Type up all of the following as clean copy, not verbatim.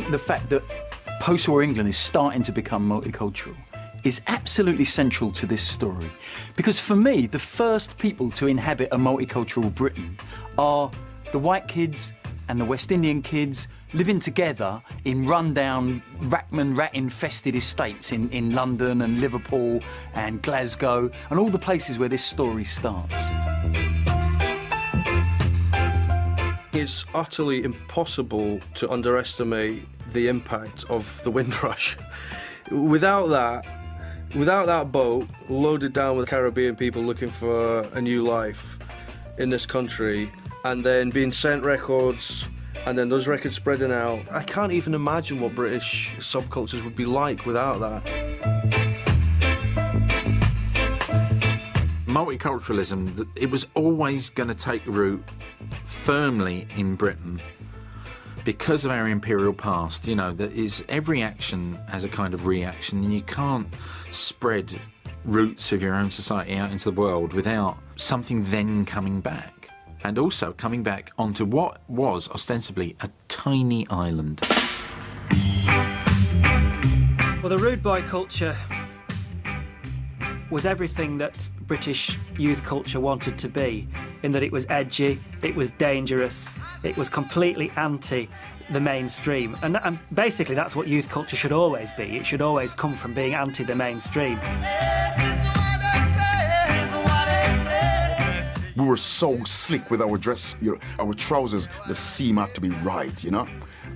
think the fact that post-war England is starting to become multicultural is absolutely central to this story. Because for me, the first people to inhabit a multicultural Britain are the white kids and the West Indian kids living together in rundown, rat-infested estates in London and Liverpool and Glasgow and all the places where this story starts. It's utterly impossible to underestimate the impact of the Windrush. Without that boat loaded down with Caribbean people looking for a new life in this country, and then being sent records, and then those records spreading out, I can't even imagine what British subcultures would be like without that. Multiculturalism, it was always going to take root firmly in Britain because of our imperial past. You know, that is, every action has a kind of reaction, and you can't spread roots of your own society out into the world without something then coming back, and also coming back onto what was ostensibly a tiny island. Well, the rude boy culture was everything that British youth culture wanted to be, in that it was edgy, it was dangerous, it was completely anti the mainstream. And basically that's what youth culture should always be. It should always come from being anti the mainstream. We were so slick with our dress, you know, our trousers, the seam had to be right, you know?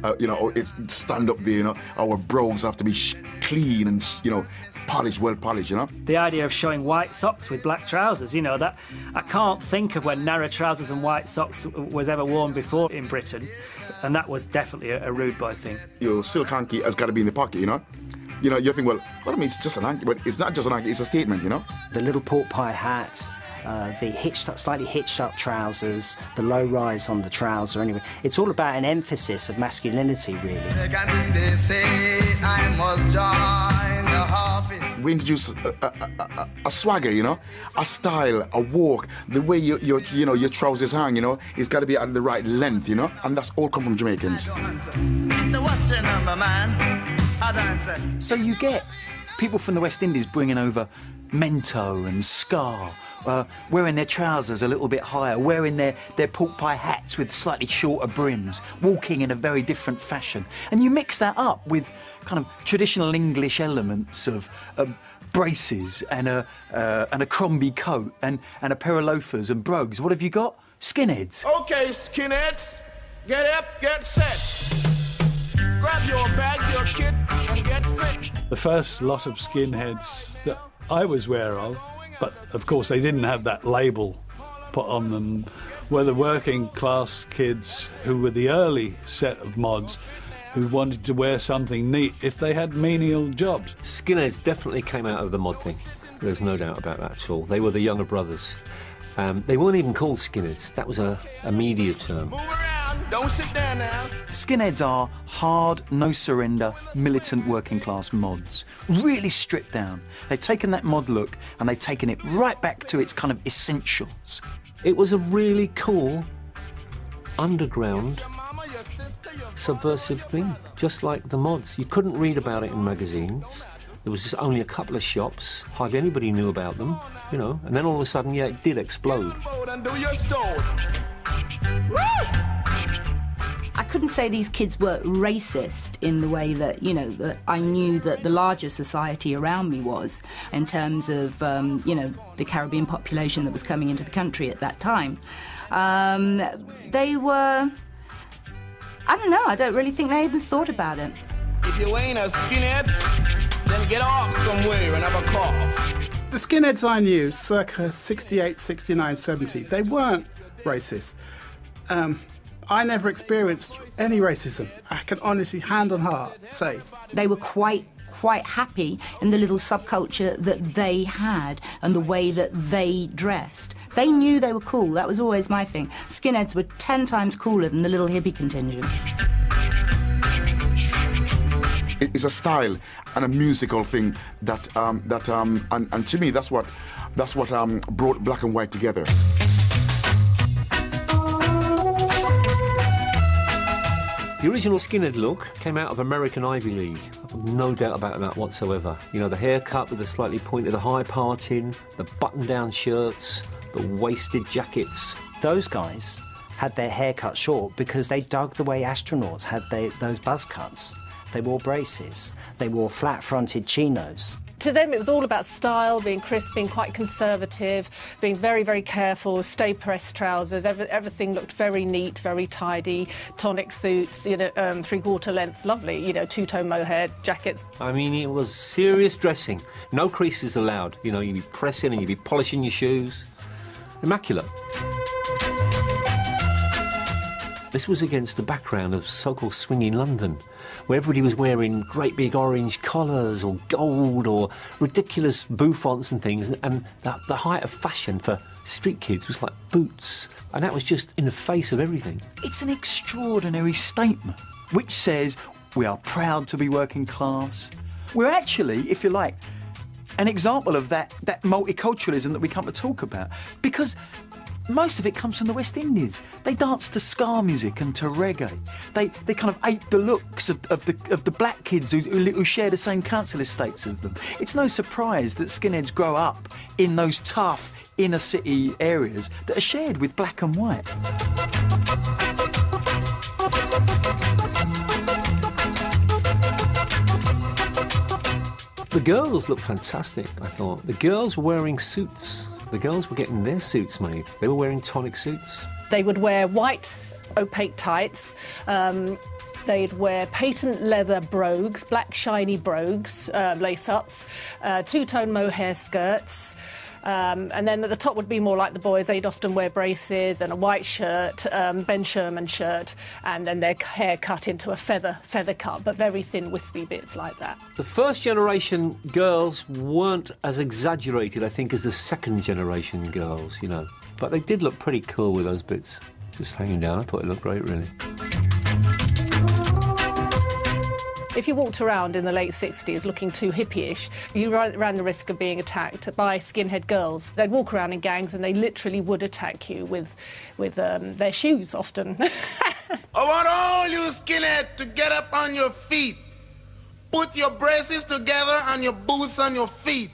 It's stand up there, you know, our brogues have to be clean and, you know, polished, well polished, you know? The idea of showing white socks with black trousers, you know, that I can't think of when narrow trousers and white socks was ever worn before in Britain, and that was definitely a rude boy thing. Your silk hanky has got to be in the pocket, you know? You know, you think, well, I mean, it's just an hanky, but it's not just an hanky, it's a statement, you know? The little pork pie hats, the slightly hitched up trousers, the low rise on the trouser, anyway. It's all about an emphasis of masculinity, really. We introduce a swagger, you know, a style, a walk, the way your trousers hang, you know, it's got to be at the right length, you know, and that's all come from Jamaicans. So you get people from the West Indies bringing over mento and scar, wearing their trousers a little bit higher, wearing their pork pie hats with slightly shorter brims, walking in a very different fashion. And you mix that up with kind of traditional English elements of braces and a Crombie coat and a pair of loafers and brogues. What have you got? Skinheads. Okay, skinheads, get up, get set. Grab your bag, your kit, and get fit. The first lot of skinheads that I was aware of, but of course they didn't have that label put on them, were the working class kids who were the early set of mods who wanted to wear something neat if they had menial jobs. Skinheads definitely came out of the mod thing. There's no doubt about that at all. They were the younger brothers. They weren't even called skinheads. That was a media term. Move around, don't sit there now. Skinheads are hard, no-surrender, militant working-class mods. Really stripped down. They've taken that mod look and they've taken it right back to its kind of essentials. It was a really cool, underground, subversive thing, just like the mods. You couldn't read about it in magazines. There was just only a couple of shops. Hardly anybody knew about them, you know. And then all of a sudden, yeah, it did explode. I couldn't say these kids were racist in the way that, you know, that I knew that the larger society around me was, in terms of, you know, the Caribbean population that was coming into the country at that time. They were, I don't know, I don't really think they even thought about it. If you ain't a skinhead, then get off somewhere and have a cough. The skinheads I knew, circa 68, 69, 70, they weren't racist. I never experienced any racism. I can honestly, hand on heart, say. They were quite happy in the little subculture that they had and the way that they dressed. They knew they were cool. That was always my thing. Skinheads were 10 times cooler than the little hippie contingent. It's a style and a musical thing that and to me that's what brought black and white together. The original skinhead look came out of American Ivy League. No doubt about that whatsoever. You know, the haircut with the slightly pointed high parting, the button-down shirts, the waisted jackets. Those guys had their hair cut short because they dug the way astronauts had those buzz cuts. They wore braces. They wore flat-fronted chinos. To them, it was all about style, being crisp, being quite conservative, being very, very careful, stay-pressed trousers. Everything looked very neat, very tidy. Tonic suits, you know, three-quarter length, lovely, you know, two-tone mohair jackets. I mean, it was serious dressing. No creases allowed. You know, you'd be pressing and you'd be polishing your shoes. Immaculate. This was against the background of so-called swinging London, where everybody was wearing great big orange collars or gold or ridiculous bouffants and things, and the height of fashion for street kids was like boots, and that was just in the face of everything. It's an extraordinary statement, which says we are proud to be working class. We're actually, if you like, an example of that multiculturalism that we come to talk about, because most of it comes from the West Indies. They dance to ska music and to reggae. They kind of ape the looks of the black kids who share the same council estates as them. It's no surprise that skinheads grow up in those tough inner city areas that are shared with black and white. The girls looked fantastic, I thought. The girls were wearing suits. The girls were getting their suits made. They were wearing tonic suits. They would wear white, opaque tights. They'd wear patent leather brogues, black shiny brogues, lace-ups, two-tone mohair skirts. And then at the top would be more like the boys. They'd often wear braces and a white shirt, Ben Sherman shirt, and then their hair cut into a feather cut, but very thin, wispy bits like that. The first generation girls weren't as exaggerated, I think, as the second generation girls, you know. But they did look pretty cool with those bits just hanging down. I thought it looked great, really. If you walked around in the late 60s looking too hippie-ish, you ran the risk of being attacked by skinhead girls. They'd walk around in gangs and they literally would attack you with their shoes often. I want all you skinhead to get up on your feet. Put your braces together and your boots on your feet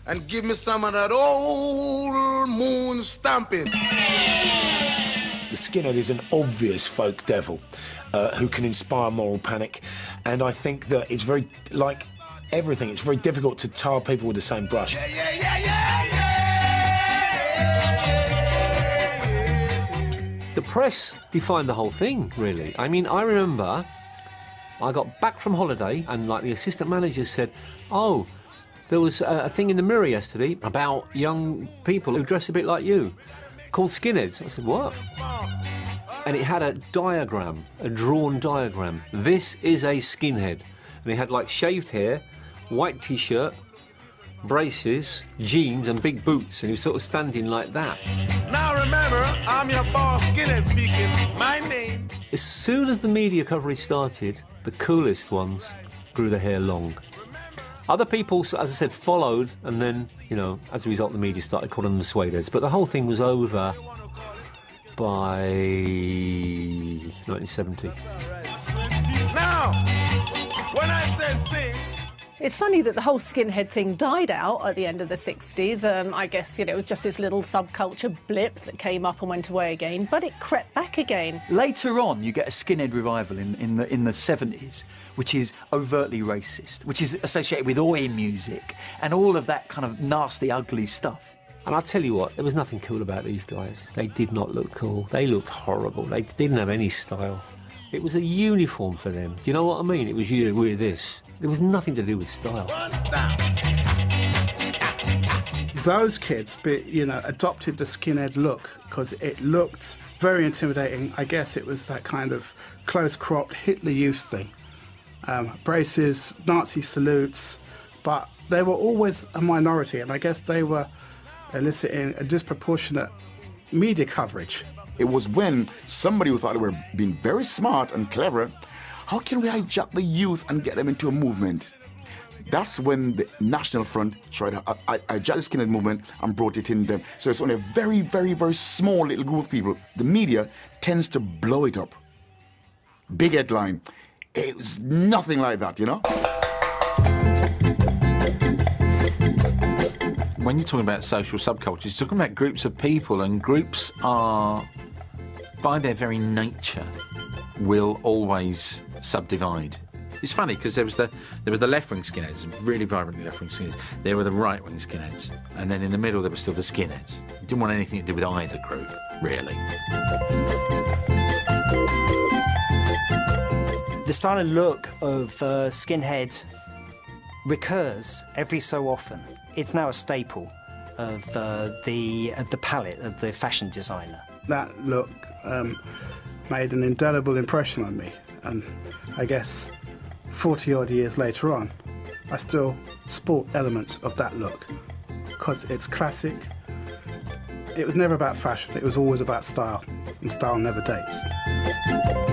and give me some of that old moon stamping. The skinhead is an obvious folk devil who can inspire moral panic, and I think that it's very, like everything, it's very difficult to tar people with the same brush. The press defined the whole thing, really. I mean, I remember I got back from holiday and, like, the assistant manager said, oh, there was a thing in the Mirror yesterday about young people who dress a bit like you, called skinheads. I said, what? And it had a diagram, a drawn diagram. This is a skinhead. And he had, like, shaved hair, white T-shirt, braces, jeans and big boots, and he was sort of standing like that. Now remember, I'm your boss, Skinhead speaking. My name. As soon as the media coverage started, the coolest ones grew their hair long. Other people, as I said, followed, and then, you know, as a result, the media started calling them suede heads. But the whole thing was over by 1970. Now, when I said sing, It's funny that the whole skinhead thing died out at the end of the 60s. I guess, you know, it was just this little subculture blip that came up and went away again, but it crept back again. Later on, you get a skinhead revival in the 70s, which is overtly racist, which is associated with oi music and all of that kind of nasty, ugly stuff. And I'll tell you what, there was nothing cool about these guys. They did not look cool. They looked horrible. They didn't have any style. It was a uniform for them. Do you know what I mean? It was you, we're this. There was nothing to do with style. Those kids, adopted the skinhead look because it looked very intimidating. I guess it was that kind of close-cropped Hitler Youth thing. Braces, Nazi salutes, but they were always a minority, and I guess they were eliciting a disproportionate media coverage. It was when somebody who thought they were being very smart and clever, how can we hijack the youth and get them into a movement? That's when the National Front tried to hijack the skinhead movement and brought it in them. So it's only a very, very, very small little group of people. The media tends to blow it up. big headline. It was nothing like that, you know? When you're talking about social subcultures, you're talking about groups of people, and groups are, by their very nature, will always subdivide. It's funny because there were the left-wing skinheads, really vibrantly left-wing skinheads. There were the right-wing skinheads, and then in the middle there were still the skinheads. You didn't want anything to do with either group, really. The style and look of skinhead recurs every so often. It's now a staple of the palette of the fashion designer. That look made an indelible impression on me, and I guess 40-odd years later on, I still sport elements of that look because it's classic. It was never about fashion, it was always about style, and style never dates.